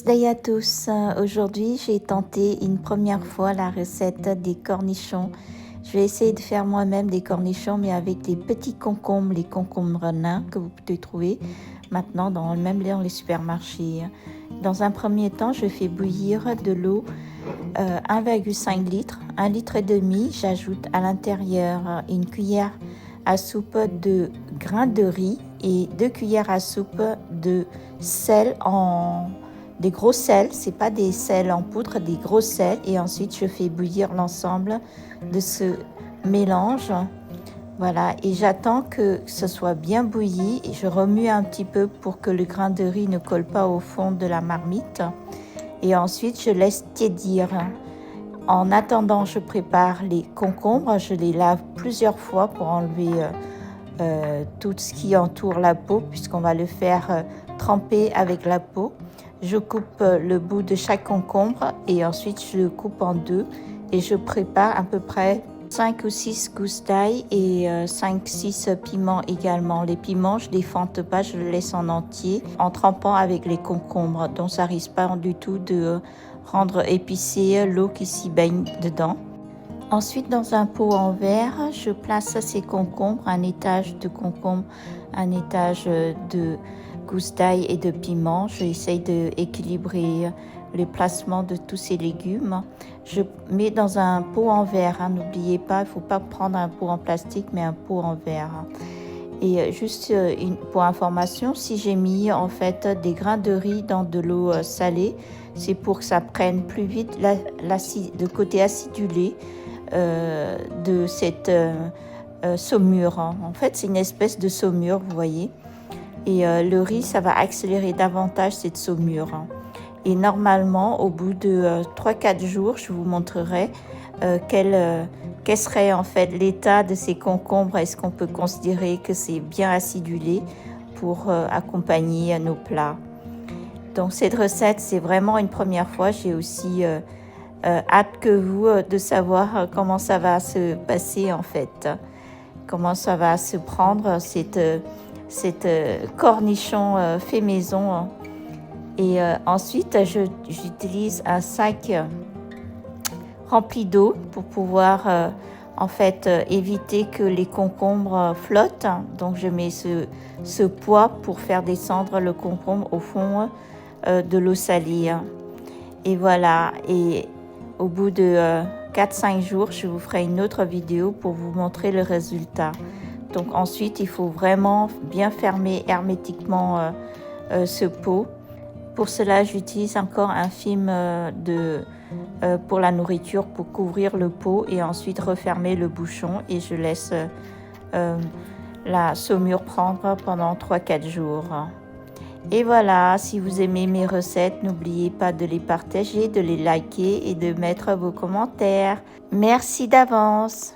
Day à tous. Aujourd'hui, j'ai tenté une première fois la recette des cornichons. Je vais essayer de faire moi-même des cornichons, mais avec des petits concombres, les concombres nains que vous pouvez trouver maintenant même dans les supermarchés. Dans un premier temps, je fais bouillir de l'eau 1,5 litre, 1 litre et demi. J'ajoute à l'intérieur une cuillère à soupe de grains de riz et 2 cuillères à soupe de sel des gros sels, c'est pas des sels en poudre, des gros sels. Et ensuite, je fais bouillir l'ensemble de ce mélange. Voilà, et j'attends que ce soit bien bouilli et je remue un petit peu pour que le grain de riz ne colle pas au fond de la marmite. Et ensuite, je laisse tiédir. En attendant, je prépare les concombres. Je les lave plusieurs fois pour enlever tout ce qui entoure la peau, puisqu'on va le faire tremper avec la peau. Je coupe le bout de chaque concombre et ensuite je le coupe en deux et je prépare à peu près 5 ou 6 gousses d'ail et 5-6 piments également. Les piments, je ne les fente pas, je les laisse en entier en trempant avec les concombres. Donc ça risque pas du tout de rendre épicé l'eau qui s'y baigne dedans. Ensuite, dans un pot en verre, je place ces concombres, un étage de concombres, un étage de gousses d'ail et de piments. J'essaye d'équilibrer le placement de tous ces légumes. Je mets dans un pot en verre, n'oubliez pas, il ne faut pas prendre un pot en plastique, mais un pot en verre. Et juste pour information, si j'ai mis en fait des grains de riz dans de l'eau salée, c'est pour que ça prenne plus vite le côté acidulé de cette saumure. En fait, c'est une espèce de saumure, vous voyez. Et le riz, ça va accélérer davantage cette saumure. Et normalement, au bout de 3-4 jours, je vous montrerai quel serait en fait l'état de ces concombres. Est-ce qu'on peut considérer que c'est bien acidulé pour accompagner nos plats. Donc cette recette, c'est vraiment une première fois. J'ai aussi hâte que vous de savoir comment ça va se passer en fait. Comment ça va se prendre cette cornichon fait maison. Et ensuite, j'utilise un sac rempli d'eau pour pouvoir en fait éviter que les concombres flottent. Donc je mets ce poids pour faire descendre le concombre au fond de l'eau salée. Et voilà, et au bout de 4-5 jours, je vous ferai une autre vidéo pour vous montrer le résultat. Donc ensuite, il faut vraiment bien fermer hermétiquement ce pot. Pour cela, j'utilise encore un film pour la nourriture pour couvrir le pot et ensuite refermer le bouchon et je laisse la saumure prendre pendant 3-4 jours. Et voilà, si vous aimez mes recettes, n'oubliez pas de les partager, de les liker et de mettre vos commentaires. Merci d'avance.